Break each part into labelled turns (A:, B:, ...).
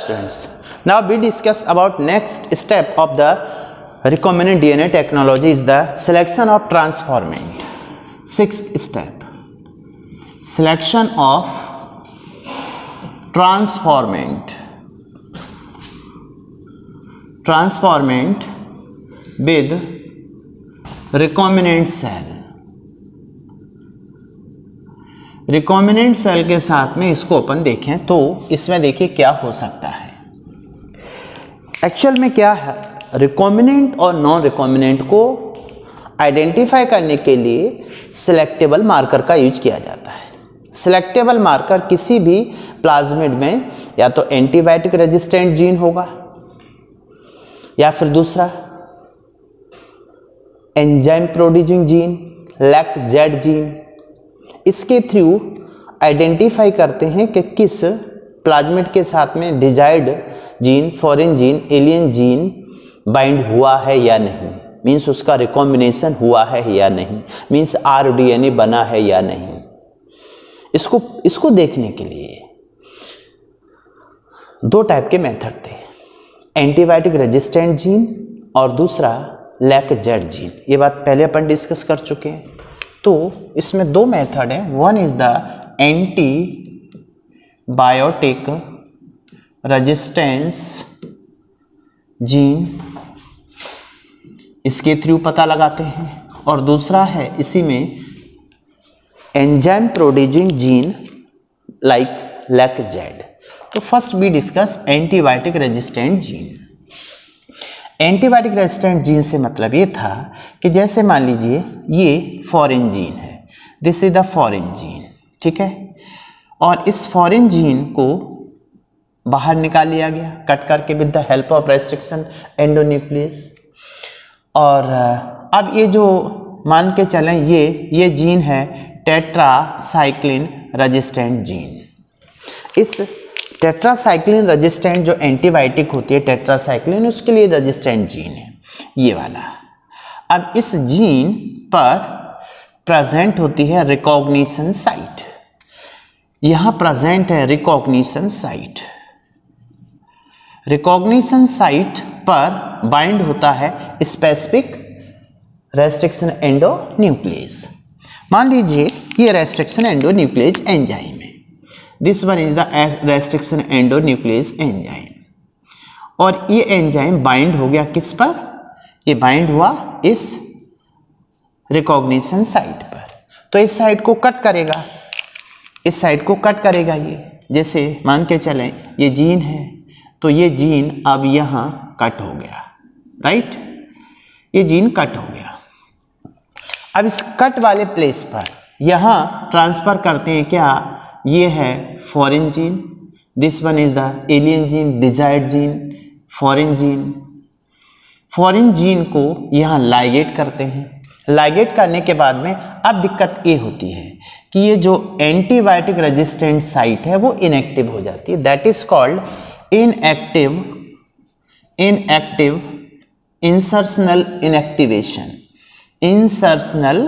A: students, now we discuss about next step of the recombinant DNA technology is the selection of transformant. Sixth step, selection of transformant with recombinant cell. Recombinant cell के साथ में इसको अपन देखें तो इसमें देखिए क्या हो सकता है। एक्चुअल में क्या है, रिकॉम्बिनेंट और नॉन रिकॉम्बिनेंट को आइडेंटिफाई करने के लिए सिलेक्टेबल मार्कर का यूज किया जाता है। सिलेक्टेबल मार्कर किसी भी प्लाज्मिड में या तो एंटीबायोटिक रेजिस्टेंट जीन होगा या फिर दूसरा enzyme producing gene, LAC-Z gene, इसके थ्रू आइडेंटिफाई करते हैं कि किस प्लाज्मिड के साथ में desired gene, foreign gene, alien gene bind हुआ है या नहीं, मीन्स उसका रिकॉम्बिनेशन हुआ है या नहीं, मीन्स RDNA बना है या नहीं। इसको देखने के लिए दो टाइप के मेथड थे, एंटीबायोटिक रेजिस्टेंट जीन और दूसरा LAC-Z जीन। ये बात पहले अपन डिस्कस कर चुके हैं। तो इसमें दो मेथड है, one is the antibiotic resistance gene, इसके थ्रू पता लगाते हैं, और दूसरा है इसी में enzyme producing gene like LAC-Z। तो first we discuss antibiotic resistant gene. Antibiotic resistant gene से मतलब ये था कि जैसे मान लीजिए ये फॉरेन जीन है, this is the foreign gene, ठीक है, और इस फॉरेन जीन को बाहर निकाल लिया गया कट करके with the help of restriction endonuclease. और अब ये जो मान के चलें ये जीन है टेट्रासाइक्लिन रेजिस्टेंट जीन। इस टेट्रासाइक्लिन रेजिस्टेंट जो एंटीबायोटिक होती है टेट्रासाइक्लिन, उसके लिए रेजिस्टेंट जीन है ये वाला। अब इस जीन पर प्रेजेंट होती है रिकॉग्निशन साइट, यहां प्रेजेंट है रिकॉग्निशन साइट। रिकॉग्निशन साइट पर बाइंड होता है स्पेसिफिक रेस्ट्रिक्शन एंडोन्यूक्लियस। मान लीजिए ये रेस्ट्रिक्शन एंडोन्यूक्लियस एंजाइम है, this one is the restriction endonuclease enzyme, और ये एंजाइम बाइंड हो गया किस पर, ये बाइंड हुआ इस रिकॉग्निशन साइट पर। तो इस साइट को कट करेगा, इस साइट को कट करेगा ये, जैसे मान के चलें ये जीन है तो ये जीन अब यहाँ कट हो गया, राइट, ये जीन कट हो गया। अब इस कट वाले प्लेस पर यहाँ ट्रांसफर करते हैं क्या, ये है foreign gene, this one is the alien gene, desired gene, foreign gene. Foreign gene को यहाँ लाइगेट करते हैं, लाइगेट करने के बाद में अब दिक्कत ये होती है कि ये जो एंटीबायोटिक रेजिस्टेंट साइट है वो इनएक्टिव हो जाती है, that is called inactive insertional inactivation. Insertional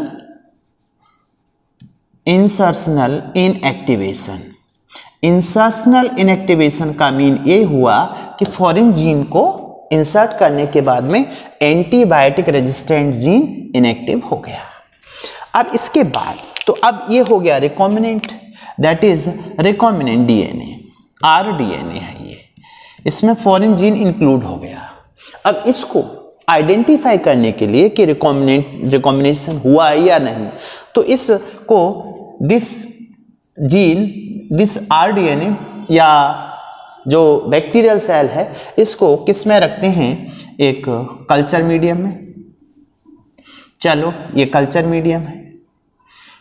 A: inactivation का मीन ये हुआ कि फॉरेन जीन को इंसर्ट करने के बाद में एंटीबायोटिक रेजिस्टेंट जीन इनएक्टिव हो गया। अब इसके बाद तो अब ये हो गया recombinant, that is recombinant DNA, RDNA है ये, इसमें फॉरेन जीन इंक्लूड हो गया। अब इसको आइडेंटिफाई करने के लिए कि रिकॉम्बिनेशन हुआ है या नहीं, तो इसको दिस RDNA या जो बैक्टीरियल सेल है इसको किस में रखते हैं, एक कल्चर मीडियम में। चलो ये कल्चर मीडियम है,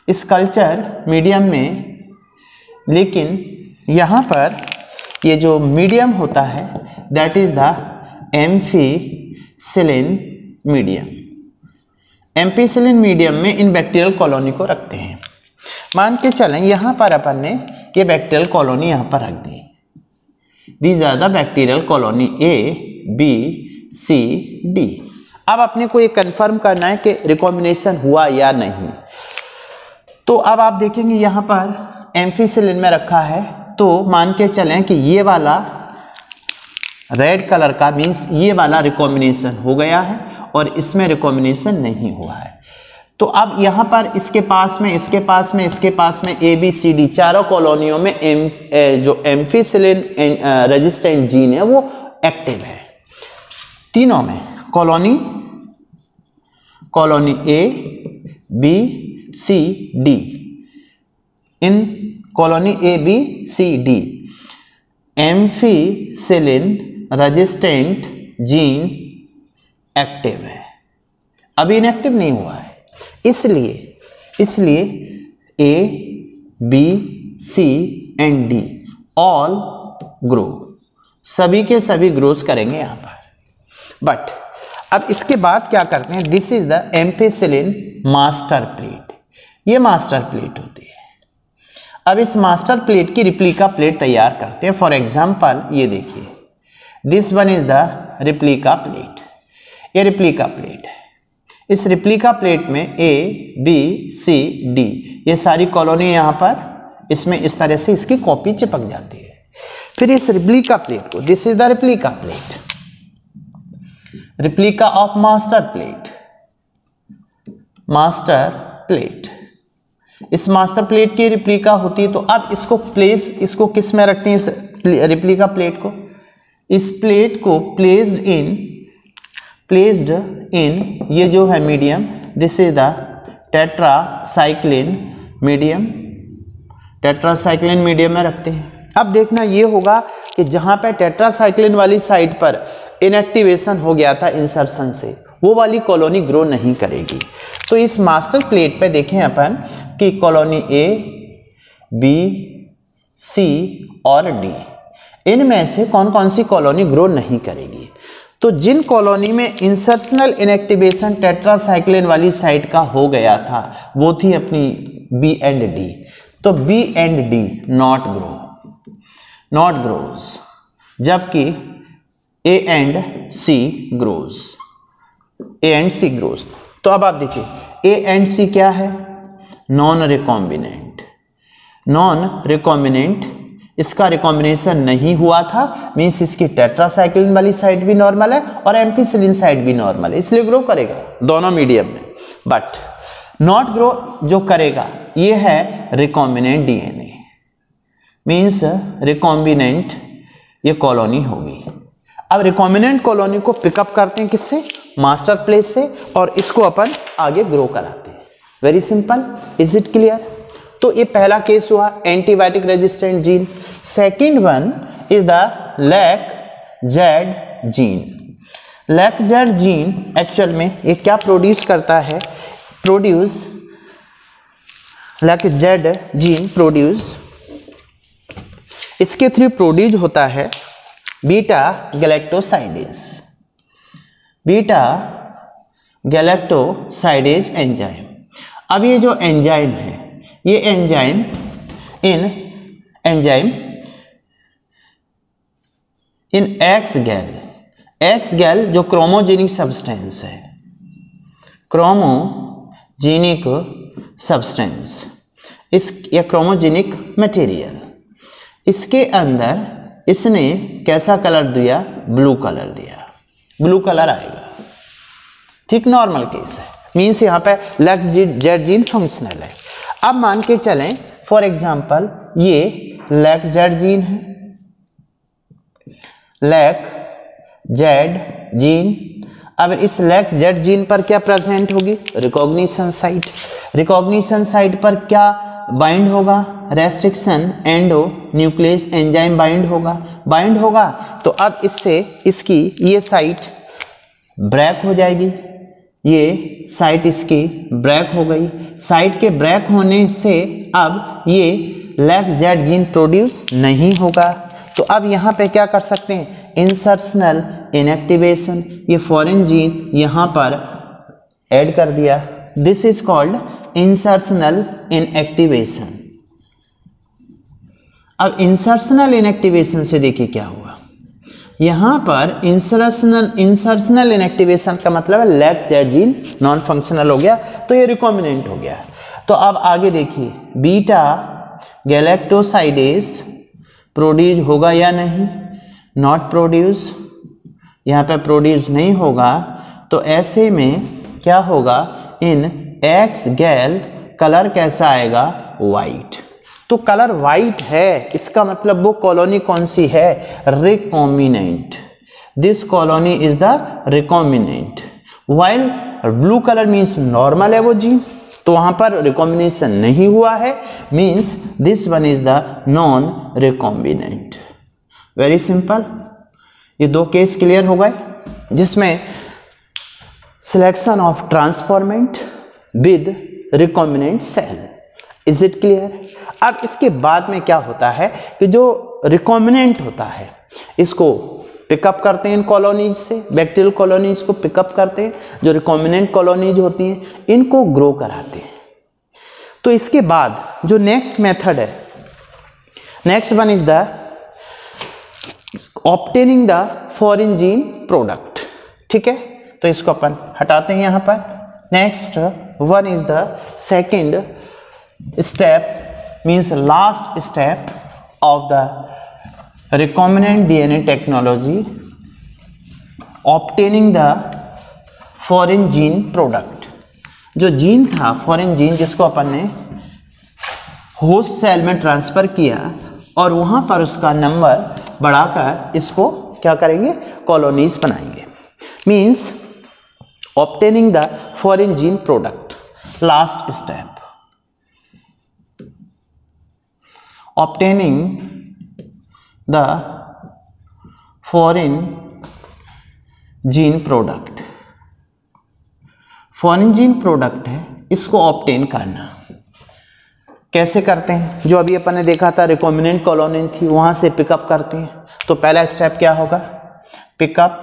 A: इस कल्चर मीडियम में, लेकिन यहाँ पर ये जो मीडियम होता है that is the ampicillin medium. Ampicillin medium में इन बैक्टीरियल कॉलोनी को रखते हैं। मान के चलें यहाँ पर अपन ने ये बैक्टीरियल कॉलोनी यहाँ पर रख दी, these are the bacterial colony A, B, C, D। अब अपने को ये कंफर्म करना है कि रिकॉम्बिनेशन हुआ या नहीं। तो अब आप देखेंगे यहाँ पर एम्फीसिलिन में रखा है, तो मान के चलें कि ये वाला रेड कलर का मीन्स ये वाला रिकॉम्बिनेशन हो गया है और इसमें रिकॉम्बिनेशन नहीं हुआ है। तो अब यहाँ पर इसके पास में ए बी सी डी चारों कॉलोनियों में जो एम्फिसिलिन रेजिस्टेंट जीन है वो एक्टिव है। तीनों में colony A B C D, इन colony A B C D ampicillin resistant gene active है, अभी इनएक्टिव नहीं हुआ है। इसलिए A B C and D all grow, सभी के सभी ग्रोथ करेंगे यहाँ पर। बट अब इसके बाद क्या करते हैं, this is the ampicillin master plate, ये मास्टर प्लेट होती है। अब इस मास्टर प्लेट की रिप्लिका प्लेट तैयार करते हैं। फॉर एग्जाम्पल ये देखिए, this one is the replica plate, ये रिप्लिका प्लेट है। इस रिप्लिका प्लेट में ए बी सी डी ये सारी कॉलोनी यहाँ पर इसमें इस तरह से इसकी कॉपी चिपक जाती है। फिर इस रिप्लिका प्लेट को, this is the replica plate, replica of master plate, इस मास्टर प्लेट की रिप्लिका होती है। तो अब इसको किस में रखते हैं, इस रिप्लिका प्लेट को, इस प्लेट को प्लेस्ड इन ये जो है medium, this is the tetracycline medium में रखते हैं। अब देखना ये होगा कि जहाँ पे टेट्रासाइक्लिन वाली साइड पर इनएक्टिवेशन हो गया था इंसर्शन से, वो वाली कॉलोनी ग्रो नहीं करेगी। तो इस मास्टर प्लेट पे देखें अपन कि कॉलोनी ए बी सी और डी, इनमें से कौन कौन सी कॉलोनी ग्रो नहीं करेगी। तो जिन कॉलोनी में इंसर्शनल इनएक्टिवेशन टेट्रासाइक्लिन वाली साइड का हो गया था वो थी अपनी बी एंड डी। तो B and D not grows, जबकि ए एंड सी ग्रोज। तो अब आप देखिए ए एंड सी क्या है, नॉन रिकॉम्बिनेंट, इसका रिकॉम्बिनेशन नहीं हुआ था, मीन्स इसकी टेट्रासाइक्लिन वाली साइड भी नॉर्मल है और एम्फिसिलिन साइड भी नॉर्मल है, इसलिए ग्रो करेगा दोनों मीडियम में। बट नॉट ग्रो जो करेगा ये है रिकॉम्बिनेंट डीएनए, मीन्स रिकॉम्बिनेंट ये कॉलोनी होगी। अब रिकॉम्बिनेंट कॉलोनी को पिकअप करते हैं किससे, मास्टर प्लेट से, और इसको अपन आगे ग्रो कराते हैं। Very simple, is it clear. तो ये पहला केस हुआ antibiotic resistant gene. Second one is the LAC-Z gene. LAC-Z gene actual में ये क्या प्रोड्यूस करता है, LAC-Z जीन प्रोड्यूस, इसके थ्रू प्रोड्यूस होता है बीटा गैलेक्टोसाइडेज एंजाइम। अब ये जो एंजाइम है, ये एंजाइम इन एक्स गैल जो क्रोमोजेनिक सब्सटेंस है, या क्रोमोजेनिक मटेरियल, इसके अंदर इसने कैसा कलर दिया, ब्लू कलर आएगा। ठीक, नॉर्मल केस है, मीन्स यहाँ पे LAC-Z जीन फंक्शनल है। अब मान के चलें फॉर एग्जांपल ये LAC-Z जीन है, LAC-Z जीन। अब इस LAC-Z जीन पर क्या प्रेजेंट होगी, रिकॉग्निशन साइट पर क्या बाइंड होगा, restriction endo nucleus enzyme bind होगा। तो अब इससे इसकी ये साइट ब्रेक हो जाएगी, ये साइट इसकी ब्रेक हो गई। साइट के ब्रेक होने से अब ये LAC-Z जीन प्रोड्यूस नहीं होगा। तो अब यहाँ पे क्या कर सकते हैं, इंसर्शनल इनएक्टिवेशन, ये फॉरेन जीन यहाँ पर ऐड कर दिया, this is called insertional inactivation. अब इंसर्शनल इनएक्टिवेशन से देखिए क्या हुआ, यहाँ पर इंसर्शनल इनएक्टिवेशन का मतलब है LAC-Z जीन नॉन फंक्शनल हो गया, तो ये रिकॉम्बिनेंट हो गया। तो अब आगे देखिए बीटा गैलेक्टोसाइडेज प्रोड्यूस होगा या नहीं, नॉट प्रोड्यूस, यहाँ पे प्रोड्यूस नहीं होगा, तो ऐसे में क्या होगा, इन एक्स गैल कलर कैसा आएगा, वाइट। तो कलर वाइट है, इसका मतलब वो कॉलोनी कौन सी है, recombinant. This colony is the recombinant. While blue colour means normal है वो जीन, तो वहां पर रिकॉम्बिनेशन नहीं हुआ है, means this one is the non recombinant. Very simple. ये दो केस क्लियर हो गए, जिसमें selection of transformant with recombinant cell. Is it clear? अब इसके बाद में क्या होता है कि जो रिकॉम्बिनेंट होता है इसको पिकअप करते हैं इन कॉलोनीज से, बैक्टीरियल कॉलोनीज को पिकअप करते हैं, जो रिकॉम्बिनेंट कॉलोनीज होती हैं इनको ग्रो कराते हैं। तो इसके बाद जो नेक्स्ट मेथड है, next one is the obtaining the foreign gene product. ठीक है, तो इसको अपन हटाते हैं यहाँ पर। Next one is the second step, means last step of the recombinant DNA technology, obtaining the foreign gene product। जो जीन था फॉरेन जीन, जिसको अपन ने होस्ट सेल में ट्रांसफर किया और वहां पर उसका नंबर बढ़ाकर इसको क्या करेंगे, कॉलोनीज बनाएंगे। Means obtaining the foreign gene product, last step, obtaining the foreign gene product। Foreign gene product है, इसको ऑब्टेन करना कैसे करते हैं, जो अभी अपन ने देखा था रिकॉम्बिनेंट कॉलोनी थी वहां से पिकअप करते हैं। तो पहला स्टेप क्या होगा, पिकअप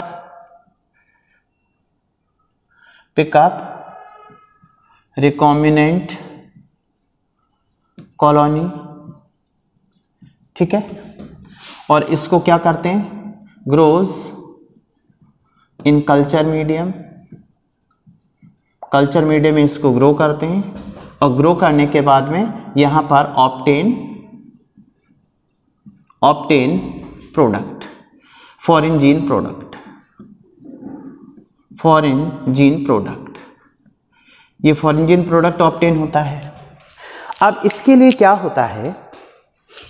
A: रिकॉम्बिनेंट कॉलोनी। ठीक है, और इसको क्या करते हैं, grows in culture medium. Culture medium में इसको ग्रो करते हैं और ग्रो करने के बाद में यहाँ पर obtain product, foreign gene product, foreign gene product. ये फॉरेन जीन प्रोडक्ट ऑब्टेन होता है। अब इसके लिए क्या होता है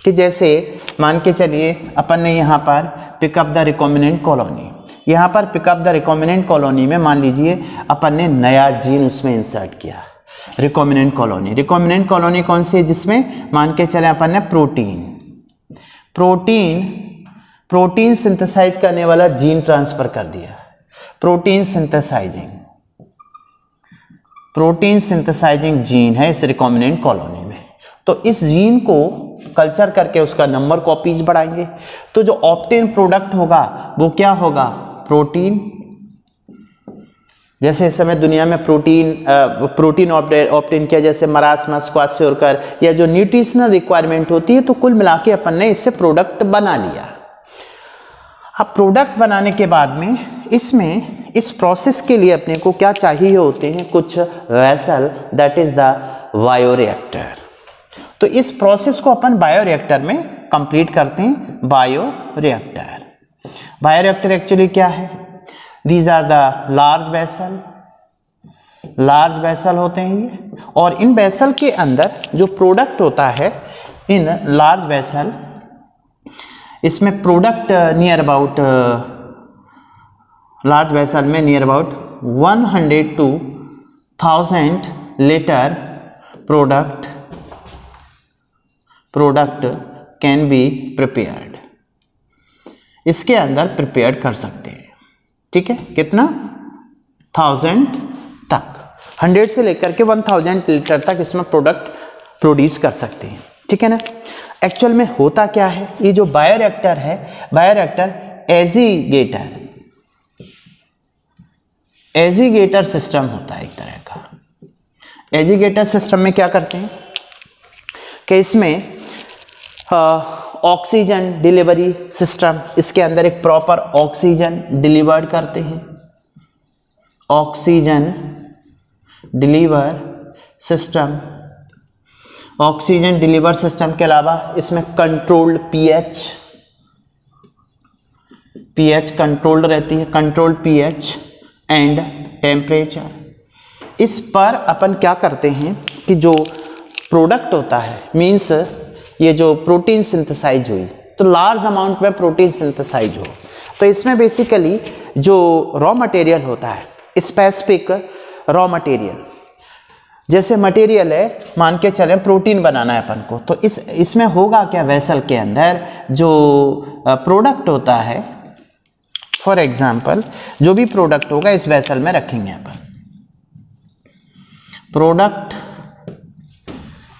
A: कि जैसे मान के चलिए अपन ने यहाँ पर पिकअप द रिकॉम्बिनेंट कॉलोनी, यहाँ पर पिकअप द रिकॉम्बिनेंट कॉलोनी में मान लीजिए अपन ने नया जीन उसमें इंसर्ट किया, रिकॉम्बिनेंट कॉलोनी। रिकॉम्बिनेंट कॉलोनी कौन सी है, जिसमें मान के चले अपन ने प्रोटीन सिंथेसाइज करने वाला जीन ट्रांसफर कर दिया, प्रोटीन सिंथेसाइजिंग जीन है इस रिकॉम्बिनेंट कॉलोनी में। तो इस जीन को कल्चर करके उसका नंबर कॉपीज बढ़ाएंगे, तो जो ऑब्टेन प्रोडक्ट होगा वो क्या होगा, प्रोटीन। जैसे इस समय दुनिया में प्रोटीन ऑब्टेन किया, जैसे मरासमस, क्वासियोरकर, या जो न्यूट्रिशनल रिक्वायरमेंट होती है, तो कुल मिला के अपन ने इससे प्रोडक्ट बना लिया। अब प्रोडक्ट बनाने के बाद में इसमें इस प्रोसेस के लिए अपने को क्या चाहिए होते हैं, कुछ vessel, that is the bioreactor. तो इस प्रोसेस को अपन बायोरिएक्टर में कंप्लीट करते हैं। बायोरिएक्टर एक्चुअली क्या है, these are the large vessel होते हैं ये, और इन वेसल के अंदर जो प्रोडक्ट होता है, इन लार्ज वेसल, इसमें product near about, large vessel में near about 100 to 1000 litre product can be prepared, इसके अंदर प्रिपेयर कर सकते हैं। ठीक है, कितना, 1000 तक, 100 से लेकर के 1000 लीटर तक इसमें प्रोडक्ट प्रोड्यूस कर सकते हैं। ठीक है ना। एक्चुअल में होता क्या है, ये जो बायोरिएक्टर है, बायोरिएक्टर एजिगेटर सिस्टम होता है एक तरह का। एजिगेटर सिस्टम में क्या करते हैं कि इसमें ऑक्सीजन डिलीवरी सिस्टम, इसके अंदर एक प्रॉपर ऑक्सीजन डिलीवर्ड करते हैं, oxygen deliver system. Oxygen deliver system के अलावा इसमें कंट्रोल्ड पीएच, पीएच कंट्रोल्ड रहती है, कंट्रोल्ड पीएच एंड टेम्परेचर। इस पर अपन क्या करते हैं कि जो प्रोडक्ट होता है, मीन्स ये जो प्रोटीन सिंथेसाइज हुई, तो लार्ज अमाउंट में प्रोटीन सिंथेसाइज हो, तो इसमें बेसिकली जो रॉ मटेरियल होता है, स्पेसिफिक रॉ मटेरियल, जैसे मटेरियल है, मान के चलें प्रोटीन बनाना है अपन को, तो इसमें होगा क्या, वेसल के अंदर जो प्रोडक्ट होता है, फॉर एग्जांपल जो भी प्रोडक्ट होगा इस वेसल में रखेंगे अपन प्रोडक्ट।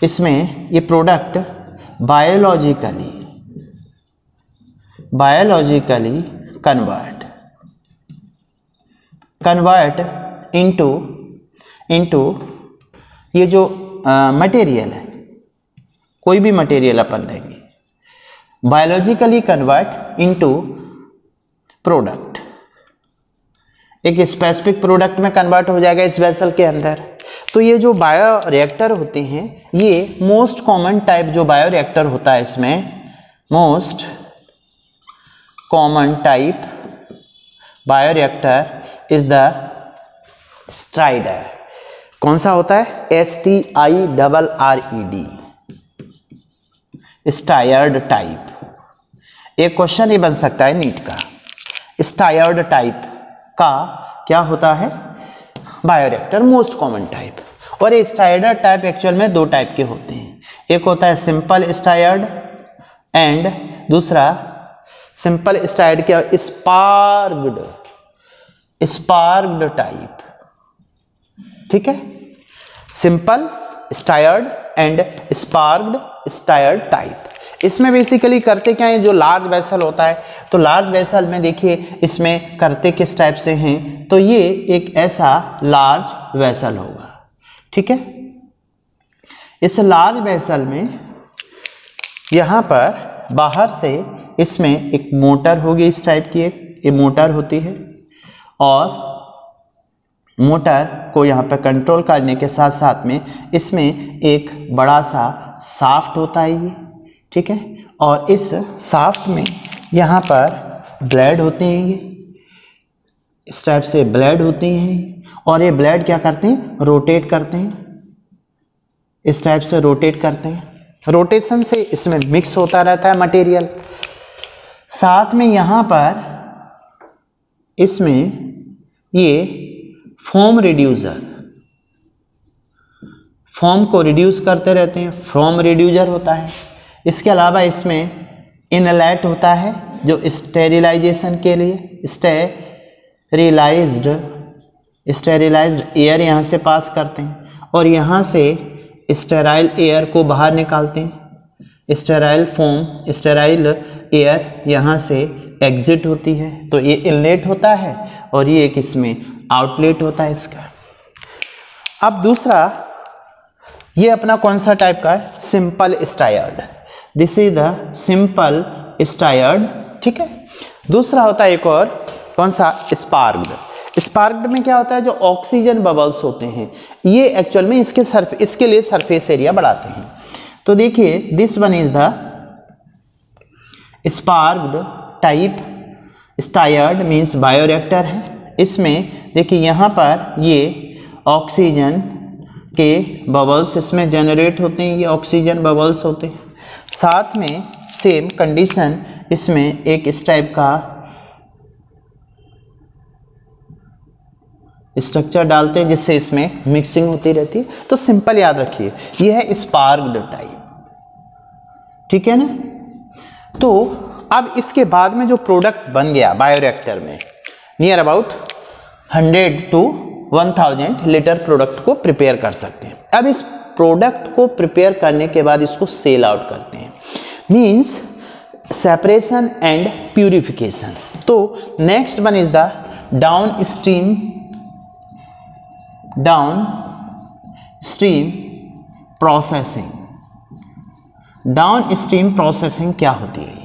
A: इसमें ये प्रोडक्ट बायोलॉजिकली कन्वर्ट इनटू ये जो मटेरियल है, कोई भी मटेरियल अपन लेंगे, बायोलॉजिकली कन्वर्ट इनटू प्रोडक्ट, एक स्पेसिफिक प्रोडक्ट में कन्वर्ट हो जाएगा इस वेसल के अंदर। तो ये जो बायो रिएक्टर होते हैं, ये मोस्ट कॉमन टाइप जो बायो रिएक्टर होता है, इसमें most common type bio reactor is the strider. कौन सा होता है, STIRRED, स्टायर्ड टाइप। एक क्वेश्चन ही बन सकता है नीट का, स्टायर्ड टाइप का क्या होता है, बायोरिएक्टर मोस्ट कॉमन टाइप। और ये स्टायर्ड टाइप एक्चुअल में दो टाइप के होते हैं, एक होता है सिंपल स्टायर्ड एंड दूसरा सिंपल स्टायर्ड क्या, स्पार्क्ड टाइप, ठीक है, simple stirred and sparked stirred type. इसमें बेसिकली करते क्या है, जो लार्ज वेसल होता है, तो लार्ज वेसल में देखिए इसमें करते किस टाइप से हैं, तो ये एक ऐसा लार्ज वेसल होगा, ठीक है। इस लार्ज वेसल में यहाँ पर बाहर से इसमें एक मोटर होगी, इस टाइप की एक मोटर होती है, और मोटर को यहाँ पर कंट्रोल करने के साथ साथ में इसमें एक बड़ा सा शाफ्ट होता है ये, ठीक है। और इस शाफ्ट में यहाँ पर ब्लेड होते हैं, ये इस टाइप से ब्लेड होती हैं, और ये ब्लेड क्या करते हैं, रोटेट करते हैं, इस टाइप से रोटेट करते हैं। रोटेशन से इसमें मिक्स होता रहता है मटेरियल। साथ में यहाँ पर इसमें ये फोम रिड्यूसर, फोम को रिड्यूस करते रहते हैं, फोम रिड्यूसर होता है। इसके अलावा इसमें इनलेट होता है जो स्टेरिलाइजेशन के लिए, स्टेरिलाइज्ड एयर यहाँ से पास करते हैं, और यहाँ से स्टेराइल एयर को बाहर निकालते हैं। स्टेराइल फोम, स्टेराइल एयर यहाँ से एग्जिट होती है, तो ये इनलेट होता है, और ये एक इसमें आउटलेट होता है इसका। अब दूसरा, ये अपना कौन सा टाइप का है, simple stirred, this is the simple stirred, ठीक है। दूसरा होता है एक और, कौन सा, स्पार्क्ड। स्पार्क्ड में क्या होता है, जो ऑक्सीजन बबल्स होते हैं, ये एक्चुअल में इसके लिए सरफेस एरिया बढ़ाते हैं। तो देखिए this one is the sparged type. Stirred means bioreactor है। इसमें देखिए यहाँ पर ये ऑक्सीजन के बबल्स इसमें जनरेट होते हैं, ये ऑक्सीजन बबल्स होते हैं। साथ में सेम कंडीशन इसमें एक इस टाइप का स्ट्रक्चर डालते हैं जिससे इसमें मिक्सिंग होती रहती है। तो सिंपल याद रखिए, ये है स्पार्क्ड टाइप, ठीक है ना। तो अब इसके बाद में जो प्रोडक्ट बन गया बायोरिएक्टर में, near about 100 to 1000 litre product को प्रिपेयर कर सकते हैं। अब इस प्रोडक्ट को प्रिपेयर करने के बाद इसको सेल आउट करते हैं, मीन्स सेपरेशन एंड प्यूरिफिकेशन। तो next one is the down stream processing. Down stream processing क्या होती है?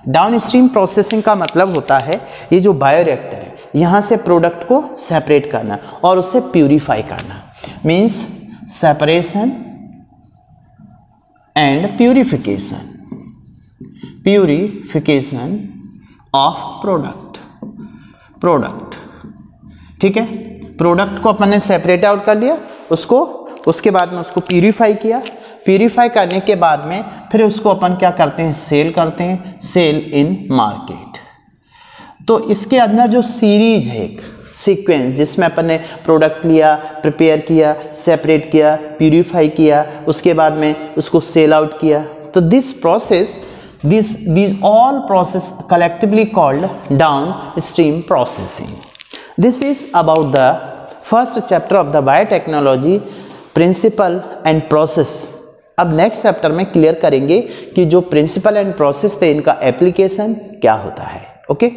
A: डाउन स्ट्रीम प्रोसेसिंग का मतलब होता है ये जो बायोरिएक्टर है, यहाँ से प्रोडक्ट को सेपरेट करना और उसे प्यूरिफाई करना, means separation and purification of product, ठीक है। प्रोडक्ट को अपन ने सेपरेट आउट कर लिया, उसके बाद में उसको प्यूरिफाई किया, प्यूरिफाई करने के बाद में फिर उसको अपन क्या करते हैं, सेल करते हैं, सेल इन मार्केट। तो इसके अंदर जो सीरीज है, एक सीक्वेंस जिसमें अपन ने प्रोडक्ट लिया, प्रिपेयर किया, सेपरेट किया, प्यूरिफाई किया, उसके बाद में उसको सेल आउट किया, तो this process, these all process collectively called downstream processing. This is about the first chapter of the biotechnology principle and process. अब नेक्स्ट चैप्टर में क्लियर करेंगे कि जो प्रिंसिपल एंड प्रोसेस थे इनका एप्लीकेशन क्या होता है। ओके।